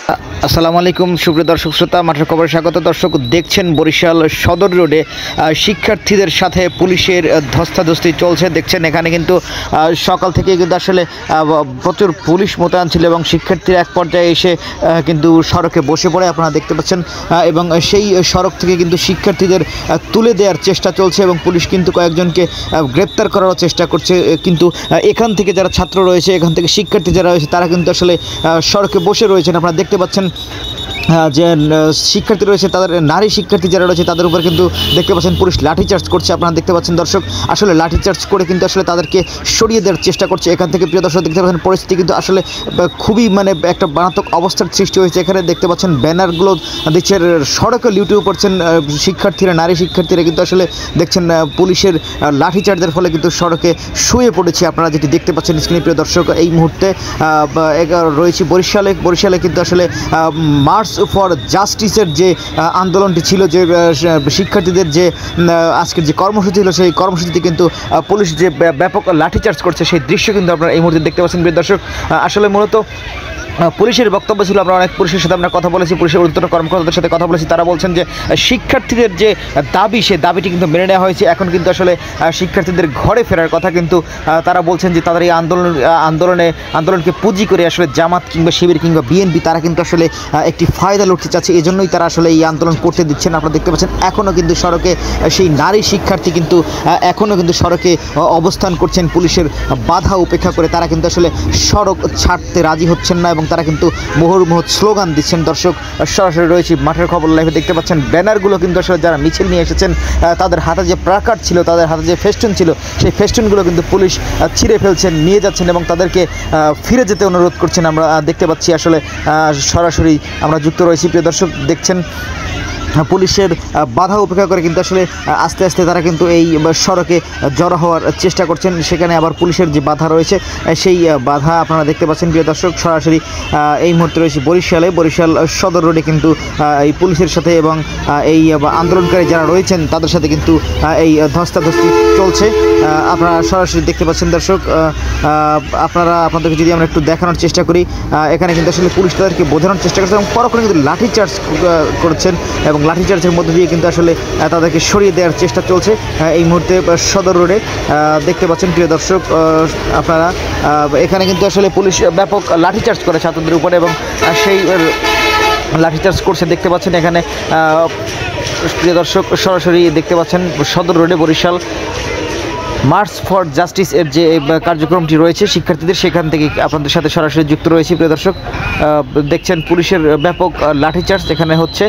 আসসালামু আলাইকুম সুপ্রিয় দর্শক শ্রোতা, মাঠের খবরে স্বাগত। দর্শক দেখছেন বরিশাল সদর রোডে শিক্ষার্থীদের সাথে পুলিশের ধস্তাধস্তি চলছে। দেখছেন এখানে কিন্তু সকাল থেকে কিন্তু আসলে প্রচুর পুলিশ মোতায়েন ছিল এবং শিক্ষার্থীরা এক পর্যায়ে এসে কিন্তু সড়কে বসে পড়ে, আপনারা দেখতে পাচ্ছেন, এবং সেই সড়ক থেকে কিন্তু শিক্ষার্থীদের তুলে দেওয়ার চেষ্টা চলছে এবং পুলিশ কিন্তু কয়েকজনকে গ্রেপ্তার করারও চেষ্টা করছে। কিন্তু এখান থেকে যারা ছাত্র রয়েছে, এখান থেকে শিক্ষার্থী যারা রয়েছে, তারা কিন্তু আসলে সড়কে বসে রয়েছেন। আপনারা দেখতে পাচ্ছেন যে শিক্ষার্থী রয়েছে, তাদের নারী শিক্ষার্থী যারা রয়েছে তাদের উপর কিন্তু দেখতে পাচ্ছেন পুলিশ লাঠিচার্জ করছে। আপনারা দেখতে পাচ্ছেন দর্শক, আসলে লাঠিচার্জ করে কিন্তু আসলে তাদেরকে সরিয়ে দেওয়ার চেষ্টা করছে এখান থেকে। প্রিয় দর্শক দেখতে পাচ্ছেন পরিস্থিতি কিন্তু আসলে খুবই একটা মারাত্মক অবস্থার সৃষ্টি হয়েছে। এখানে দেখতে পাচ্ছেন ব্যানারগুলো দিচ্ছে, সড়কে লিউটিউ করছেন শিক্ষার্থীরা, নারী শিক্ষার্থীরা কিন্তু আসলে দেখছেন পুলিশের লাঠিচার্জের ফলে কিন্তু সড়কে শুয়ে পড়েছে। আপনারা যেটি দেখতে পাচ্ছেন স্ক্রিনে প্রিয় দর্শক, এই মুহূর্তে রয়েছে বরিশালে কিন্তু আসলে মার্চ ফর জাস্টিসের যে আন্দোলনটি ছিল, যে শিক্ষার্থীদের যে আজকের যে কর্মসূচি ছিল, সেই কর্মসূচিতে কিন্তু পুলিশ যে ব্যাপক লাঠিচার্জ করছে সেই দৃশ্য কিন্তু আপনারা এই মুহূর্তে দেখতে পাচ্ছেন। প্রিয় দর্শক, আসলে মূলত পুলিশের বক্তব্য ছিল, আমরা অনেক পুলিশের সাথে আমরা কথা বলেছি, পুলিশের ঊর্ধ্বতন কর্মকর্তাদের সাথে কথা বলেছি। তারা বলছেন যে শিক্ষার্থীদের যে দাবি, সেই দাবিটি কিন্তু মেনে নেওয়া হয়েছে। এখন কিন্তু আসলে শিক্ষার্থীদের ঘরে ফেরার কথা, কিন্তু তারা বলছেন যে তাদের এই আন্দোলনকে পুঁজি করে আসলে জামাত কিংবা শিবির কিংবা বিএনপি তারা কিন্তু আসলে একটি ফায়দা লুটতে চাচ্ছে, এজন্যই তারা আসলে এই আন্দোলন করতে দিচ্ছেন। আপনারা দেখতে পাচ্ছেন এখনও কিন্তু সড়কে সেই নারী শিক্ষার্থী কিন্তু এখনও কিন্তু সড়কে অবস্থান করছেন পুলিশের বাধা উপেক্ষা করে। তারা কিন্তু আসলে সড়ক ছাড়তে রাজি হচ্ছেন না এবং তারা কিন্তু মুহুর্মুহুর স্লোগান দিচ্ছেন। দর্শক সরাসরি রয়েছে মাঠের খবর লাইভে, দেখতে পাচ্ছেন ব্যানারগুলো কিন্তু আসলে যারা মিছিল নিয়ে এসেছেন তাদের হাতে যে প্লাকার্ড ছিল, তাদের হাতে যে ফেস্টুন ছিল, সেই ফেস্টুনগুলো কিন্তু পুলিশ ছিঁড়ে ফেলছেন, নিয়ে যাচ্ছেন এবং তাদেরকে ফিরে যেতে অনুরোধ করছেন। আমরা দেখতে পাচ্ছি আসলে সরাসরি আমরা যুক্ত রয়েছি। প্রিয় দর্শক দেখছেন পুলিশের বাধা উপেক্ষা করে কিন্তু আসলে আস্তে আস্তে তারা কিন্তু এই সড়কে জড়ো হওয়ার চেষ্টা করছেন। সেখানে আবার পুলিশের যে বাধা রয়েছে সেই বাধা আপনারা দেখতে পাচ্ছেন। প্রিয় দর্শক সরাসরি এই মুহূর্তে রয়েছে বরিশাল সদর রোডে কিন্তু এই পুলিশের সাথে এবং এই আন্দোলনকারী যারা রয়েছেন তাদের সাথে কিন্তু এই ধস্তাধস্তি চলছে। আপনারা সরাসরি দেখতে পাচ্ছেন দর্শক। আপনাদেরকে যদি আমরা একটু দেখানোর চেষ্টা করি, এখানে কিন্তু আসলে পুলিশ তাদেরকে বোঝানোর চেষ্টা করছে এবং পরক্ষণে কিন্তু লাঠিচার্জ করছেন এবং লাঠিচার্জের মধ্যে দিয়ে কিন্তু আসলে তাদেরকে সরিয়ে দেওয়ার চেষ্টা চলছে এই মুহূর্তে সদর রোডে। দেখতে পাচ্ছেন প্রিয় দর্শক আপনারা, এখানে কিন্তু আসলে পুলিশ ব্যাপক লাঠিচার্জ করে ছাত্রদের উপরে এবং সেই লাঠিচার্জ করছে। দেখতে পাচ্ছেন এখানে প্রিয় দর্শক সরাসরি দেখতে পাচ্ছেন সদর রোডে বরিশাল মার্চ ফর জাস্টিস এর যে কার্যক্রমটি রয়েছে শিক্ষার্থীদের, সেখান থেকে আপনাদের সাথে সরাসরি যুক্ত রয়েছে। প্রিয় দর্শক দেখছেন পুলিশের ব্যাপক লাঠিচার্জ এখানে হচ্ছে।